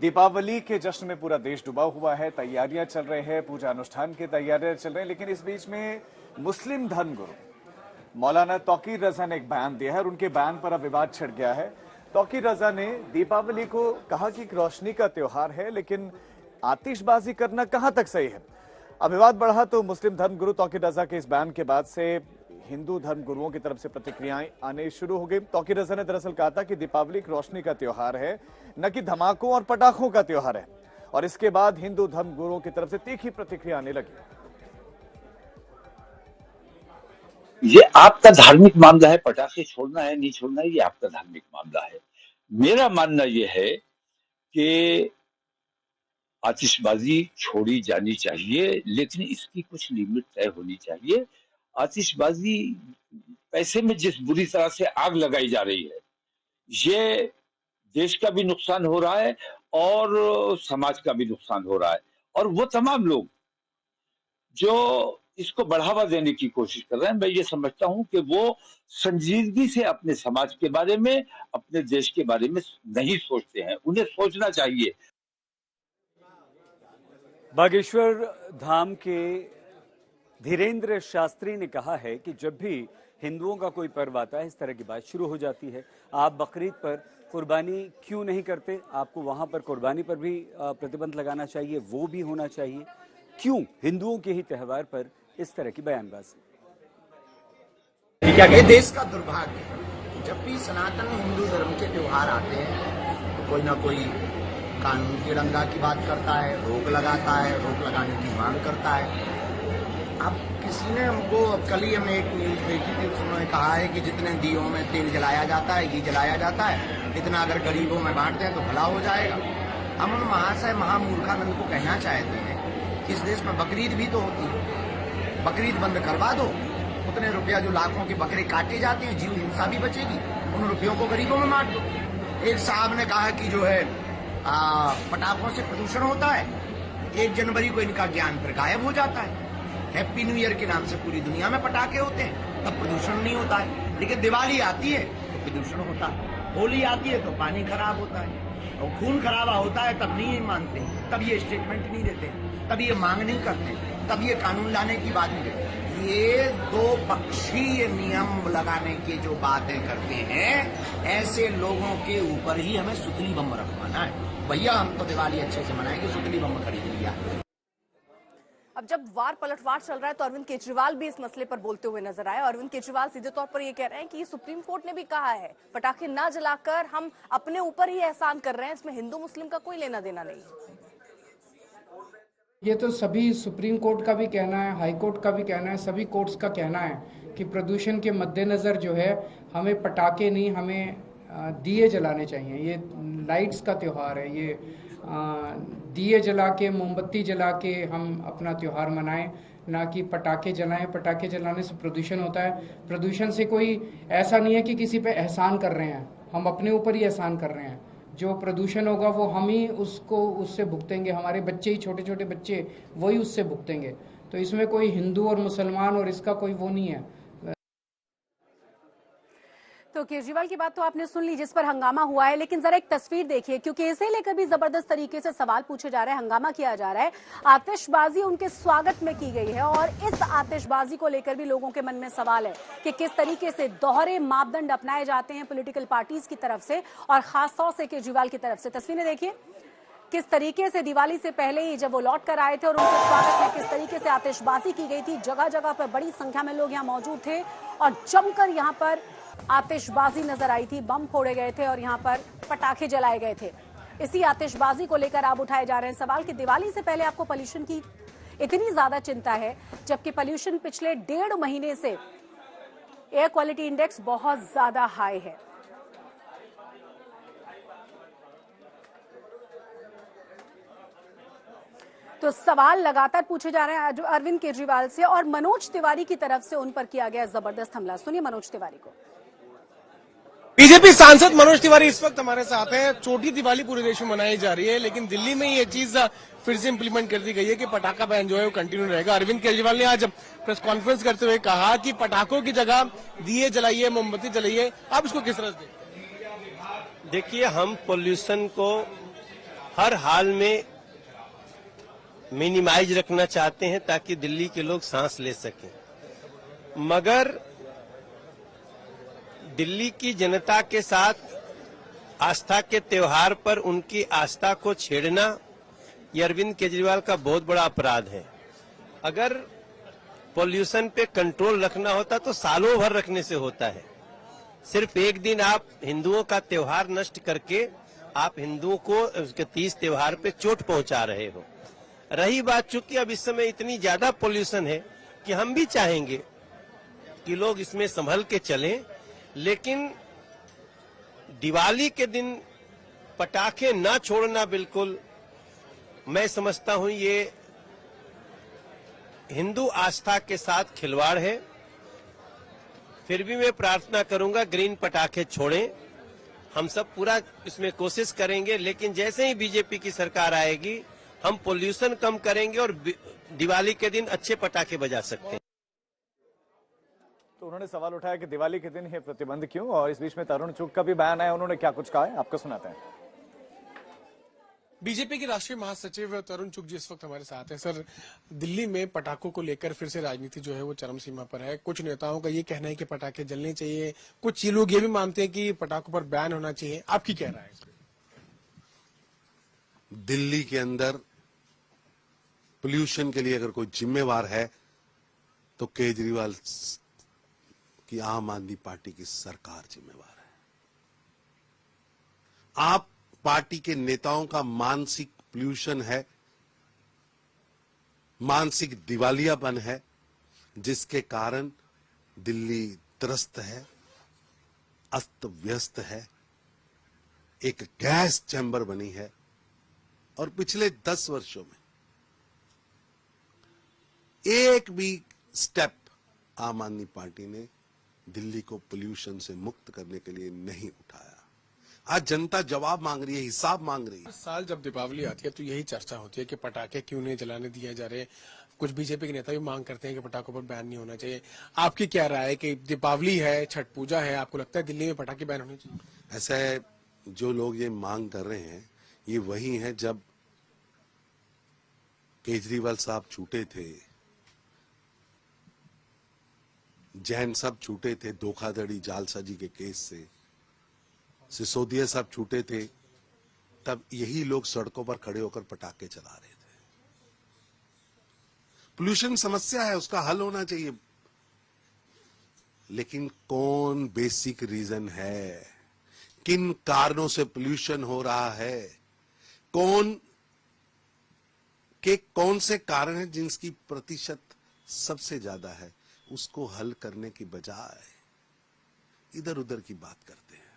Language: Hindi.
दीपावली के जश्न में पूरा देश डूबा हुआ है, तैयारियां चल रही है, पूजा अनुष्ठान की तैयारियां चल रही हैं, लेकिन इस बीच में मुस्लिम धर्मगुरु मौलाना तौकीर रजा ने एक बयान दिया है और उनके बयान पर अब विवाद छिड़ गया है। तौकीर रजा ने दीपावली को कहा कि एक रोशनी का त्योहार है, लेकिन आतिशबाजी करना कहां तक सही है। अब विवाद बढ़ा तो मुस्लिम धर्मगुरु तौकीर रजा के इस बयान के बाद से हिंदू धर्म गुरुओं की तरफ से प्रतिक्रियाएं आने शुरू हो गई। तौकीर रजा ने दरअसल कहा था कि दीपावली एक रोशनी का त्योहार है, न कि धमाकों और पटाखों का त्योहार है, और इसके बाद हिंदू धर्म गुरुओं की तरफ से तीखी प्रतिक्रिया आने लगी। ये आपका धार्मिक मामला है, पटाखे छोड़ना है नहीं छोड़ना है, ये आपका धार्मिक मामला है। मेरा मानना ये है कि आतिशबाजी छोड़ी जानी चाहिए, लेकिन इसकी कुछ लिमिट तय होनी चाहिए। आतिशबाजी पैसे में जिस बुरी तरह से आग लगाई जा रही है, ये देश का भी नुकसान हो रहा है और समाज का भी नुकसान हो रहा है। और वो तमाम लोग जो इसको बढ़ावा देने की कोशिश कर रहे हैं, मैं ये समझता हूं कि वो संजीदगी से अपने समाज के बारे में, अपने देश के बारे में नहीं सोचते हैं। उन्हें सोचना चाहिए। बागेश्वर धाम के धीरेन्द्र शास्त्री ने कहा है कि जब भी हिंदुओं का कोई पर्व आता है, इस तरह की बात शुरू हो जाती है। आप बकरीद पर कुर्बानी क्यों नहीं करते? आपको वहां पर कुर्बानी पर भी प्रतिबंध लगाना चाहिए, वो भी होना चाहिए। क्यों हिंदुओं के ही त्योहार पर इस तरह की बयानबाजी? ये देश का दुर्भाग्य है। जब भी सनातन हिंदू धर्म के त्योहार आते हैं तो कोई ना कोई कानून की डंगा की बात करता है, रोक लगाता है, रोक लगाने की मांग करता है। अब किसी ने हमको, कल ही हमने एक न्यूज देखी थी, उसमें कहा है कि जितने दियों में तेल जलाया जाता है, घी जलाया जाता है, इतना अगर गरीबों में बांट दें तो भला हो जाएगा। हम उन महाशय महामूर्खानंद को कहना चाहते हैं कि इस देश में बकरीद भी तो होती है, बकरीद बंद करवा दो। उतने रुपया जो लाखों के बकरे काटे जाते हैं, जीव हिंसा भी बचेगी, उन रुपयों को गरीबों में बांट दो। एक साहब ने कहा कि जो है पटाखों से प्रदूषण होता है, 1 जनवरी को इनका ज्ञान फिर गायब हो जाता है। हैप्पी न्यू ईयर के नाम से पूरी दुनिया में पटाखे होते हैं, तब प्रदूषण नहीं होता है। लेकिन दिवाली आती है तो प्रदूषण होता है, होली आती है तो पानी खराब होता है, और खून खराबा होता है तब नहीं मानते, तब ये स्टेटमेंट नहीं देते, तब ये मांग नहीं करते, तब ये कानून लाने की बात नहीं करते। ये दो पक्षीय नियम लगाने की जो बातें करते हैं, ऐसे लोगों के ऊपर ही हमें सुतली बम रखवाना है। भैया हम तो दिवाली अच्छे से मनाएंगे, सुतली बम खरीद लिया। अब जब वार पलटवार चल रहा है तो अरविंद केजरीवाल भी इस मसले पर बोलते हुए नजर आए। अरविंद केजरीवाल सीधे तौर पर ये कह रहे हैं कि सुप्रीम कोर्ट ने भी कहा है पटाखे ना जलाकर हम अपने ऊपर ही एहसान कर रहे हैं, इसमें हिंदू मुस्लिम का कोई लेना देना नहीं। ये तो सभी सुप्रीम कोर्ट का भी कहना है, हाई कोर्ट का भी कहना है, सभी कोर्ट्स का कहना है कि प्रदूषण के मद्देनजर जो है हमें पटाखे नहीं, हमें दिए जलाने चाहिए। ये लाइट्स का त्योहार है, ये दिए जला के, मोमबत्ती जला के हम अपना त्योहार मनाएं, ना कि पटाखे जलाएं। पटाखे जलाने से प्रदूषण होता है। प्रदूषण से कोई ऐसा नहीं है कि किसी पे एहसान कर रहे हैं, हम अपने ऊपर ही एहसान कर रहे हैं। जो प्रदूषण होगा वो हम ही उससे भुगतेंगे, हमारे बच्चे ही, छोटे छोटे बच्चे वही उससे भुगतेंगे। तो इसमें कोई हिंदू और मुसलमान और इसका कोई वो नहीं है। तो केजरीवाल की बात तो आपने सुन ली, जिस पर हंगामा हुआ है, लेकिन जरा एक तस्वीर देखिए, क्योंकि इसे लेकर भी जबरदस्त तरीके से सवाल पूछे जा रहे हैं, हंगामा किया जा रहा है। आतिशबाजी उनके स्वागत में की गई है और इस आतिशबाजी को लेकर भी लोगों के मन में सवाल है कि किस तरीके से दोहरे मापदंड अपनाए जाते हैं पॉलिटिकल पार्टीज की तरफ से और खासतौर से केजरीवाल की तरफ से। तस्वीरें देखिए किस तरीके से दिवाली से पहले ही जब वो लौट कर आए थे और उनके स्वागत में किस तरीके से आतिशबाजी की गई थी। जगह जगह पर बड़ी संख्या में लोग यहाँ मौजूद थे और जमकर यहाँ पर आतिशबाजी नजर आई थी, बम फोड़े गए थे और यहाँ पर पटाखे जलाए गए थे। इसी आतिशबाजी को लेकर अब उठाए जा रहे हैं सवाल कि दिवाली से पहले आपको पोल्यूशन की इतनी ज्यादा चिंता है, जबकि पोल्यूशन पिछले 1.5 महीने से एयर क्वालिटी इंडेक्स बहुत ज्यादा हाई है। तो सवाल लगातार पूछे जा रहे हैं अरविंद केजरीवाल से और मनोज तिवारी की तरफ से उन पर किया गया जबरदस्त हमला। सुनिए मनोज तिवारी को। बीजेपी सांसद मनोज तिवारी इस वक्त हमारे साथ हैं। छोटी दिवाली पूरे देश में मनाई जा रही है, लेकिन दिल्ली में ये चीज फिर से इंप्लीमेंट कर दी गई है कि पटाखा बैन जो है वो कंटिन्यू रहेगा। अरविंद केजरीवाल ने आज प्रेस कॉन्फ्रेंस करते हुए कहा कि पटाखों की जगह दिए जलाइए, मोमबत्ती जलाइए। आप इसको किस तरह से देखिए, हम पोल्यूशन को हर हाल में मिनिमाइज रखना चाहते हैं ताकि दिल्ली के लोग सांस ले सकें, मगर दिल्ली की जनता के साथ आस्था के त्योहार पर उनकी आस्था को छेड़ना ये अरविंद केजरीवाल का बहुत बड़ा अपराध है। अगर पॉल्यूशन पे कंट्रोल रखना होता तो सालों भर रखने से होता है। सिर्फ एक दिन आप हिंदुओं का त्योहार नष्ट करके आप हिंदुओं को उसके 30 त्योहार पे चोट पहुंचा रहे हो। रही बात, चूंकि अब इस समय इतनी ज्यादा पॉल्यूशन है कि हम भी चाहेंगे कि लोग इसमें संभल के चलें, लेकिन दिवाली के दिन पटाखे न छोड़ना बिल्कुल मैं समझता हूं ये हिंदू आस्था के साथ खिलवाड़ है। फिर भी मैं प्रार्थना करूंगा ग्रीन पटाखे छोड़ें, हम सब पूरा इसमें कोशिश करेंगे, लेकिन जैसे ही बीजेपी की सरकार आएगी हम पोल्यूशन कम करेंगे और दिवाली के दिन अच्छे पटाखे बजा सकते हैं। तो उन्होंने सवाल उठाया कि दिवाली के दिन ये प्रतिबंध क्यों, और इस बीच में तरुण चुग का भी बयान आया, उन्होंने क्या कुछ कहा है आपको सुनाते हैं। बीजेपी के राष्ट्रीय महासचिव तरुण चुग जी इस वक्त हमारे साथ हैं। सर, दिल्ली में पटाखों को लेकर फिर से राजनीति जो है वो चरम सीमा पर है। कुछ नेताओं का ये कहना है कि पटाखे जलने चाहिए, कुछ लोग ये भी मानते हैं कि पटाखों पर बैन होना चाहिए। आपकी क्या राय है इस पर? दिल्ली के अंदर पोल्यूशन के लिए अगर कोई जिम्मेवार है तो केजरीवाल की आम आदमी पार्टी की सरकार जिम्मेवार है। आप पार्टी के नेताओं का मानसिक पोल्यूशन है, मानसिक दिवालियापन है, जिसके कारण दिल्ली त्रस्त है, अस्त व्यस्त है, एक गैस चैम्बर बनी है। और पिछले 10 वर्षों में एक भी स्टेप आम आदमी पार्टी ने दिल्ली को पोल्यूशन से मुक्त करने के लिए नहीं उठाया। आज जनता जवाब मांग रही है, हिसाब मांग रही है। हर साल जब दीपावली आती है तो यही चर्चा होती है कि पटाखे क्यों नहीं जलाने दिए जा रहे। कुछ बीजेपी के नेता भी मांग करते हैं कि पटाखों पर बैन नहीं होना चाहिए। आपकी क्या राय है कि दीपावली है, छठ पूजा है, आपको लगता है दिल्ली में पटाखे बैन होने चाहिए? ऐसा है, जो लोग ये मांग कर रहे हैं ये वही है जब केजरीवाल साहब छूटे थे, जैन साहब छूटे थे धोखाधड़ी जालसाजी के केस से, सिसोदिया साहब छूटे थे, तब यही लोग सड़कों पर खड़े होकर पटाखे चला रहे थे। पोल्यूशन समस्या है, उसका हल होना चाहिए, लेकिन कौन बेसिक रीजन है, किन कारणों से पोल्यूशन हो रहा है, कौन से कारण हैं जिनकी प्रतिशत सबसे ज्यादा है, उसको हल करने की बजाय इधर उधर की बात करते हैं।